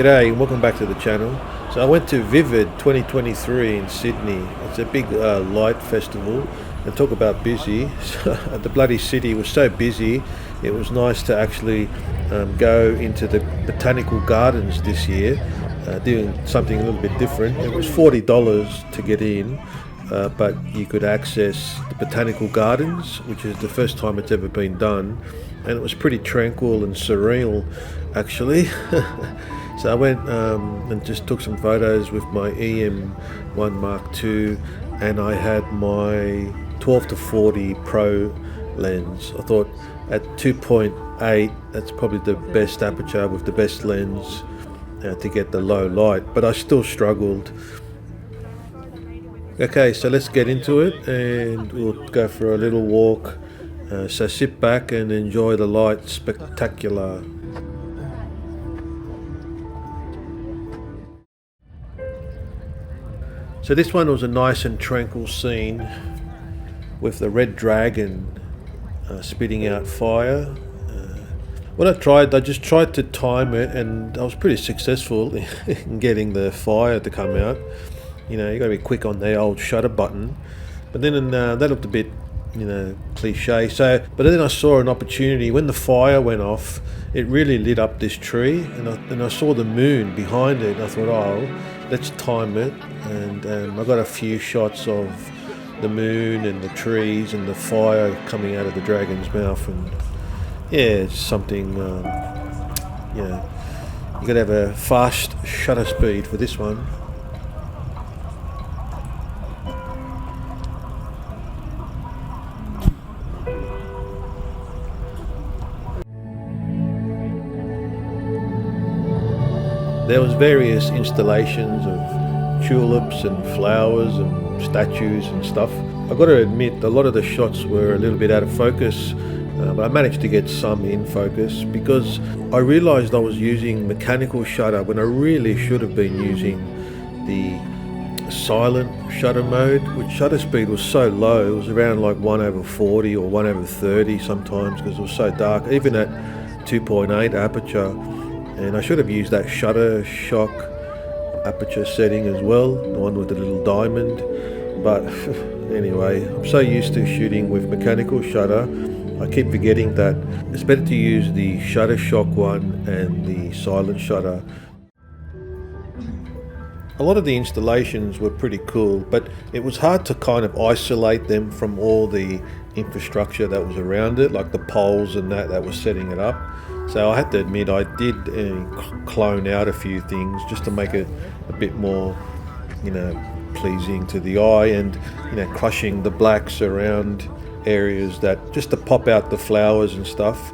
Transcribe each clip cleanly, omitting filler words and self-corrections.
G'day and welcome back to the channel. So I went to Vivid 2023 in Sydney. It's a big light festival, and talk about busy. The bloody city was so busy. It was nice to actually go into the botanical gardens this year, doing something a little bit different. It was $40 to get in, but you could access the botanical gardens, which is the first time it's ever been done, and it was pretty tranquil and surreal actually. So I went and just took some photos with my EM1 Mark II, and I had my 12 to 40 Pro lens. I thought at 2.8 that's probably the best aperture with the best lens to get the low light, but I still struggled. Okay, so let's get into it and we'll go for a little walk. So sit back and enjoy the light spectacular. So this one was a nice and tranquil scene with the red dragon spitting out fire. What I just tried to time it, and I was pretty successful in getting the fire to come out. You know, you got to be quick on the old shutter button. But then that looked a bit, cliche. So, but then I saw an opportunity when the fire went off. It really lit up this tree, and I saw the moon behind it. And I thought, oh, let's time it. And I got a few shots of the moon and the trees and the fire coming out of the dragon's mouth. And yeah, it's something. You got to have a fast shutter speed for this one. There was various installations of tulips and flowers and statues and stuff. I've got to admit, a lot of the shots were a little bit out of focus, but I managed to get some in focus because I realised I was using mechanical shutter when I really should have been using the silent shutter mode, which shutter speed was so low. It was around like 1/40 or 1/30 sometimes because it was so dark, even at 2.8 aperture. And I should have used that shutter shock aperture setting as well, the one with the little diamond. But anyway, I'm so used to shooting with mechanical shutter, I keep forgetting that it's better to use the shutter shock one and the silent shutter. A lot of the installations were pretty cool, but it was hard to kind of isolate them from all the infrastructure that was around it, like the poles and that was setting it up. So I have to admit I did clone out a few things just to make it a bit more, pleasing to the eye, and crushing the blacks around areas that just to pop out the flowers and stuff.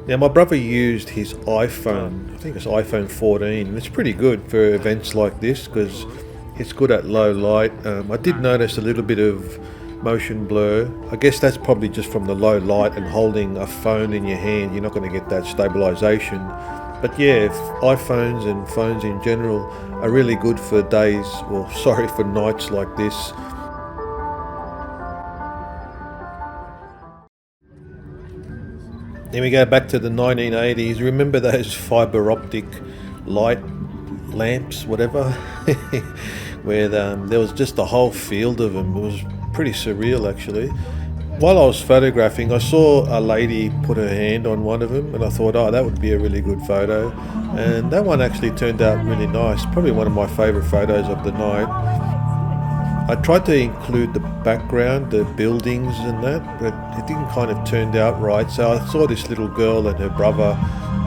Now my brother used his iPhone, I think it's iPhone 14, and it's pretty good for events like this because it's good at low light. I did notice a little bit of motion blur. I guess that's probably just from the low light and holding a phone in your hand. You're not going to get that stabilization. But yeah, iPhones and phones in general are really good for days, for nights like this. Then we go back to the 1980s. Remember those fiber optic light lamps, whatever, where there was just a whole field of them. It was pretty surreal actually. While I was photographing, I saw a lady put her hand on one of them, and I thought, oh, that would be a really good photo. And that one actually turned out really nice, probably one of my favorite photos of the night. I tried to include the background, the buildings and that, but it didn't kind of turn out right. So I saw this little girl and her brother,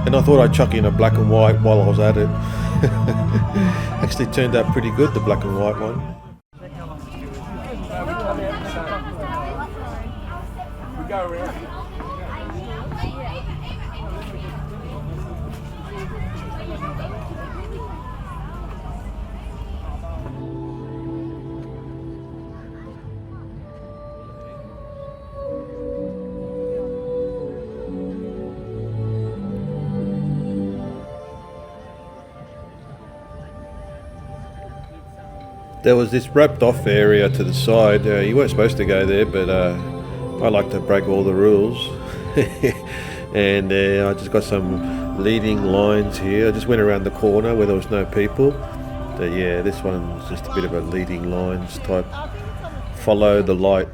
and I thought I'd chuck in a black and white while I was at it. Actually turned out pretty good, the black and white one. There was this roped off area to the side. You weren't supposed to go there, but I like to break all the rules. And I just got some leading lines here. I just went around the corner where there was no people. So yeah, this one's just a bit of a leading lines type. Follow the light.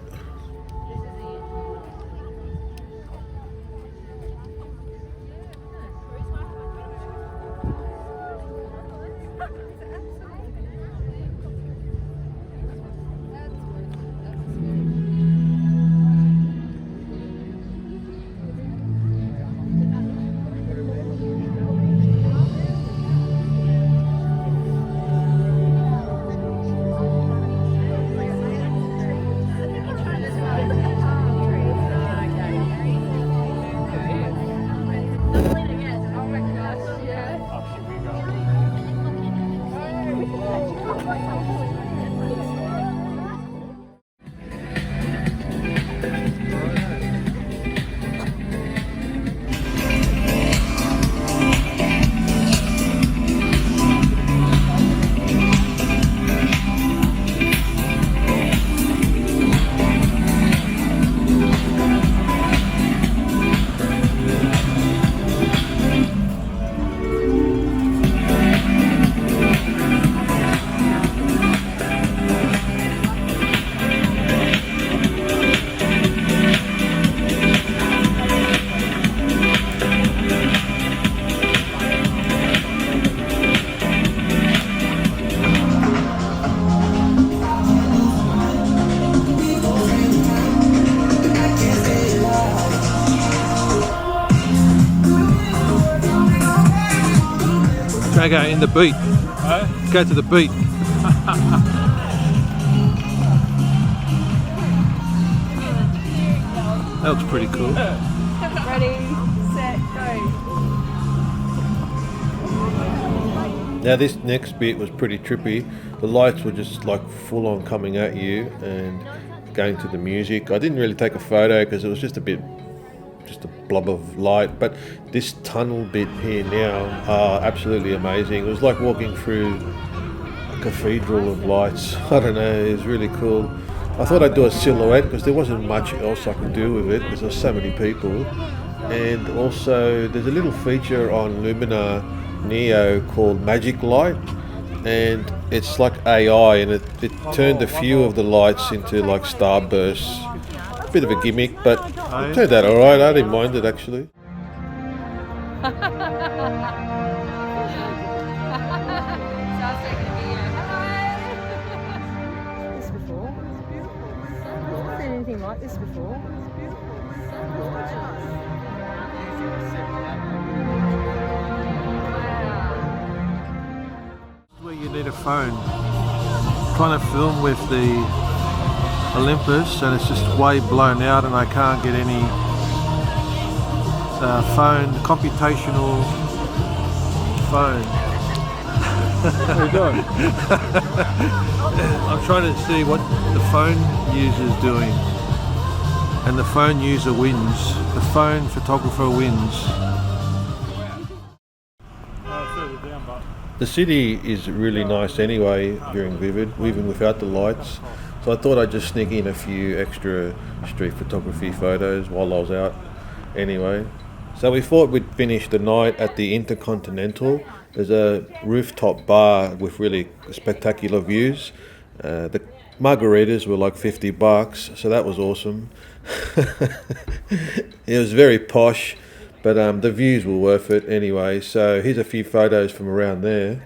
Go in the beat. Go to the beat. That looks pretty cool. Ready, set, go. Now this next bit was pretty trippy. The lights were just like full on coming at you and going to the music. I didn't really take a photo because it was just a blob of light, but this tunnel bit here now are absolutely amazing. It was like walking through a cathedral of lights. I don't know, it was really cool. I thought I'd do a silhouette because there wasn't much else I could do with it because there's so many people. And also there's a little feature on Lumina Neo called Magic Light, and it's like AI, and it turned a few of the lights into like starbursts. Bit of a gimmick, but it turned out alright. I didn't mind it actually. This before? I've not seen anything like this before. Where you need a phone. Trying to film with the Olympus and it's just way blown out and I can't get any computational phone. What are you doing? I'm trying to see what the phone user's doing, and the phone user wins. The phone photographer wins. The city is really nice anyway during Vivid, even without the lights. So I thought I'd just sneak in a few extra street photography photos while I was out anyway. So we thought we'd finish the night at the Intercontinental. There's a rooftop bar with really spectacular views. The margaritas were like $50, so that was awesome. It was very posh, but the views were worth it anyway. So here's a few photos from around there.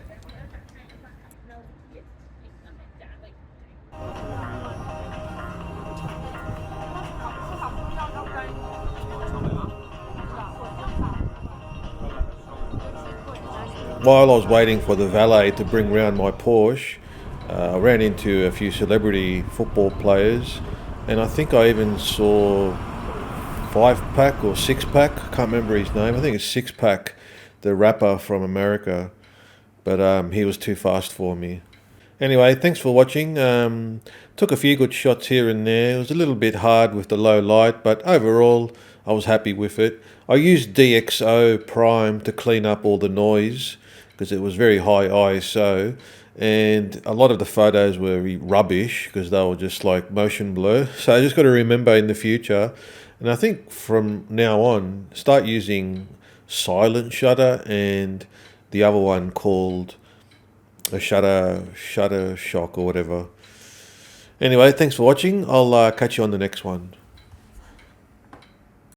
While I was waiting for the valet to bring round my Porsche, I ran into a few celebrity football players, and I think I even saw 5-Pack or 6-Pack, I can't remember his name, I think it's 6-Pack, the rapper from America, but he was too fast for me. Anyway, thanks for watching. Took a few good shots here and there. It was a little bit hard with the low light, but overall I was happy with it. I used DxO Prime to clean up all the noise because it was very high ISO, and a lot of the photos were rubbish because they were just like motion blur. So I just got to remember in the future, And I think from now on, start using silent shutter and the other one called a shutter shock or whatever. Anyway, thanks for watching. I'll catch you on the next one.